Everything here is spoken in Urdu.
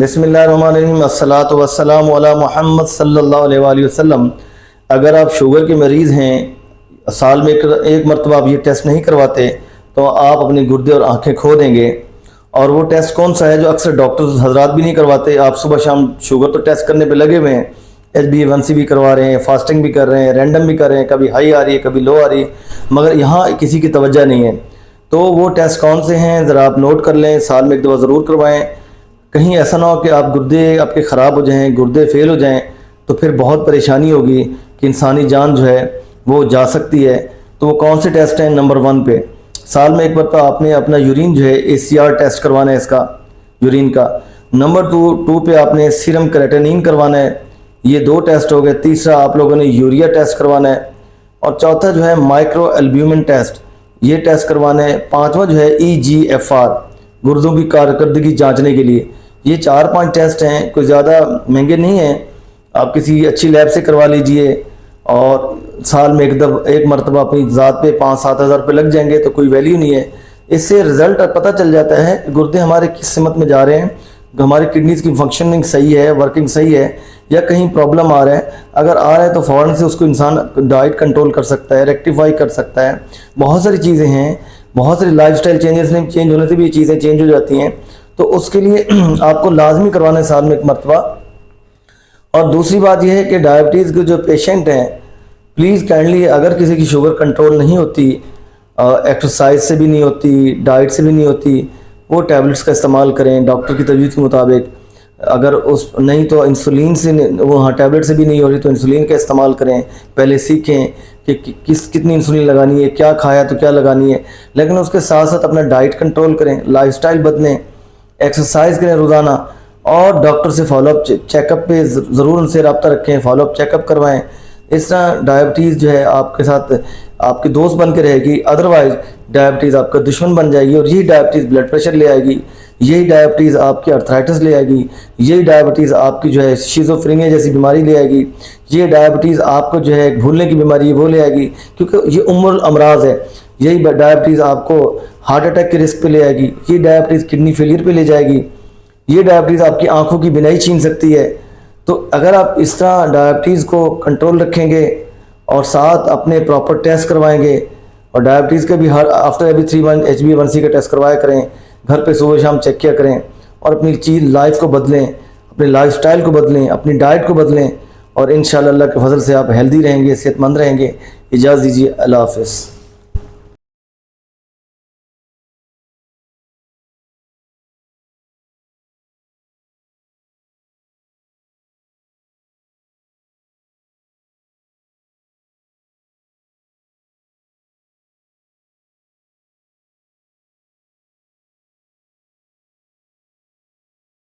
بسم اللہ الرحمن الرحیم، الصلاۃ والسلام علی محمد صلی اللہ علیہ وآلہ وسلم۔ اگر آپ شوگر کے مریض ہیں، سال میں ایک مرتبہ آپ یہ ٹیسٹ نہیں کرواتے تو آپ اپنے گردے اور آنکھیں کھو دیں گے۔ اور وہ ٹیسٹ کون سا ہے جو اکثر ڈاکٹر حضرات بھی نہیں کرواتے؟ آپ صبح شام شوگر تو ٹیسٹ کرنے پہ لگے ہوئے ہیں، HbA1c بھی کروا رہے ہیں، فاسٹنگ بھی کر رہے ہیں، رینڈم بھی کر رہے ہیں، کبھی ہائی آ رہی ہے کبھی لو آ رہی ہے، مگر یہاں کسی کی توجہ نہیں ہے۔ تو وہ ٹیسٹ کون سے ہیں ذرا آپ نوٹ کر لیں، سال میں ایک دفعہ ضرور کروائیں۔ کہیں ایسا نہ ہو کہ آپ گردے آپ کے خراب ہو جائیں، گردے فیل ہو جائیں، تو پھر بہت پریشانی ہوگی کہ انسانی جان جو ہے وہ جا سکتی ہے۔ تو وہ کون سے ٹیسٹ ہیں؟ نمبر 1 پہ سال میں ایک بار تو آپ نے اپنا یورین جو ہے ACR ٹیسٹ کروانا ہے، اس کا یورین کا۔ نمبر 2 پہ آپ نے سیرم کریٹینین کروانا ہے، یہ 2 ٹیسٹ ہو گئے۔ تیسرا آپ لوگوں نے یوریا ٹیسٹ کروانا ہے، اور چوتھا جو ہے مائکرو البیومن ٹیسٹ، یہ ٹیسٹ کروانا ہے۔ 5واں جو ہے EGFR، گردوں کی کارکردگی جانچنے کے لیے۔ یہ 4-5 ٹیسٹ ہیں، کوئی زیادہ مہنگے نہیں ہیں، آپ کسی اچھی لیب سے کروا لیجئے، اور سال میں ایک مرتبہ اپنی ذات پہ 5-7 ہزار روپے لگ جائیں گے تو کوئی ویلیو نہیں ہے۔ اس سے رزلٹ پتہ چل جاتا ہے گردے ہمارے کس سمت میں جا رہے ہیں، ہماری کڈنیز کی فنکشننگ صحیح ہے، ورکنگ صحیح ہے، یا کہیں پرابلم آ رہا ہے۔ اگر آ رہا ہے تو فوراً سے اس کو انسان ڈائٹ کنٹرول کر سکتا ہے، ریکٹیفائی کر سکتا ہے۔ بہت ساری چیزیں ہیں، بہت ساری لائف سٹائل چینج ہونے سے بھی یہ چیزیں چینج ہو جاتی ہیں، تو اس کے لیے آپ کو لازمی کروانا ہے سال میں ایک مرتبہ۔ اور دوسری بات یہ ہے کہ ڈائبٹیز کے جو پیشنٹ ہیں، پلیز کائنڈلی اگر کسی کی شوگر کنٹرول نہیں ہوتی، ایکسرسائز سے بھی نہیں ہوتی، ڈائٹ سے بھی نہیں ہوتی، وہ ٹیبلٹس کا استعمال کریں ڈاکٹر کی تجویز کے مطابق۔ اگر نہیں تو انسولین سے وہ ٹیبلٹ سے بھی نہیں ہو رہی تو انسولین کا استعمال کریں، پہلے سیکھیں کہ کتنی انسولین لگانی ہے، کیا کھایا تو کیا لگانی ہے، لیکن اس کے ساتھ ساتھ اپنا ڈائٹ کنٹرول کریں، لائف سٹائل بدلیں، ایکسرسائز کریں روزانہ، اور ڈاکٹر سے فالو اپ چیک اپ پہ ضرور ان سے رابطہ رکھیں، فالو اپ چیک اپ کروائیں۔ اس طرح ڈائبٹیز جو ہے آپ کے ساتھ آپ کی دوست بن کے رہے گی، ادروائز ڈائبٹیز آپ کا دشمن بن جائے گی، اور یہی ڈائبٹیز بلڈ پریشر لے آئے گی، یہی ڈائبٹیز آپ کی ارتھرائٹس لے آئے گی، یہی ڈائبٹیز آپ کی جو ہے شیزوفرینیا جیسی بیماری لے آئے گی، یہ ڈائبٹیز آپ کو جو ہے بھولنے کی بیماری وہ لے آئے گی، کیونکہ یہ الامراض ہے۔ یہی ڈائبٹیز آپ کو ہارٹ اٹیک کے رسک پہ لے آئے گی، یہ ڈائبٹیز کڈنی فیلئر پہ لے جائے گی، یہ ڈائبٹیز آپ کی آنکھوں کی بینائی چھین سکتی ہے۔ تو اگر آپ اس طرح ڈائبٹیز کو کنٹرول رکھیں گے اور ساتھ اپنے پراپر ٹیسٹ کروائیں گے، اور ڈائبٹیز کے بھی ہر آفٹر ایوری 3 منتھ HbA1c کا ٹیسٹ کروایا کریں، گھر پہ صبح شام چیک کیا کریں، اور اپنی لائف کو بدلیں، اپنے لائف سٹائل کو بدلیں، اپنی ڈائٹ کو بدلیں، اور انشاءاللہ اللہ کے فضل سے آپ ہیلدی رہیں گے، صحت مند رہیں گے۔ اجازت دیجیے، اللہ حافظ۔